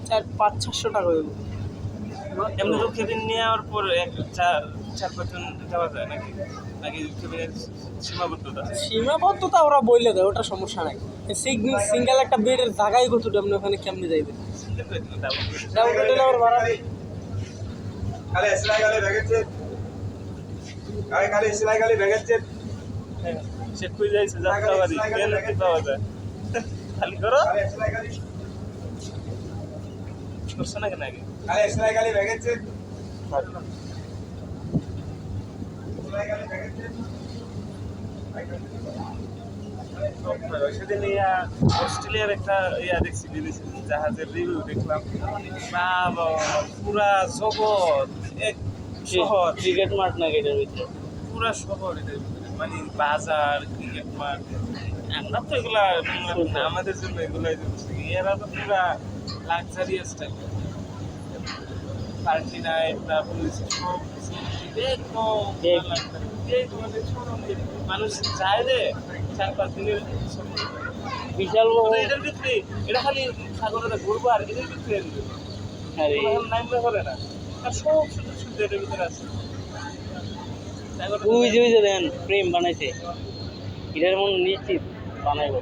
400-500 টাকা হইব। এমনি তো কেবিন নেওয়ার পর চার চার পাঁচজন যাওয়া যায় নাকি নাকি কেবিনের সীমাবদ্ধতা সীমাবদ্ধতা ওরা বইলে দেয়, ওটা সমস্যা নাই। সিঙ্গেল একটা বেডের জায়গায় কতটা আপনি ওখানে কেমনে যাইবেন? ডাবল বেড হলে আবার ভাড়া নেই। খালি সেলাই গালি ভেঙেছে, খালি সেলাই গালি ভেঙেছে। সে খুঁজে যাইছে যাত্রাবাড়ি ট্রেন কি পাওয়া যায় খালি করো খালি সেলাই গালি, করছো নাকি নাকি খালি সেলাই গালি ভেঙেছে, সেলাই গালি ভেঙেছে। সেদিন অস্ট্রেলিয়ার একটা দেখছি বিদেশি জাহাজের রিভিউ দেখলাম, বাবা পুরা জগৎ এক শহর, ক্রিকেট মাঠ নাকি এটার ভিতরে? পুরা শহর এটার ভিতরে, মানে বাজার ক্রিকেট মাঠ। আমরা তো এগুলা না, আমাদের জন্য এগুলাই এরা তো পুরা লাক্সারিয়াস টাইপ পার্টি নাইট, তারপর সব মানুষ যায় রে 4-5 দিনের বিশাল বড়। এটার ভিতরে এটা খালি সাগরে ঘুরবো আর এদের ভিতরে আরে নামলে করে না, আর সব সুন্দর সুন্দর এটার ভিতরে আছে। ওই যে দেন প্রেম বানাইছে, এটার মন নিশ্চিত বানাইব।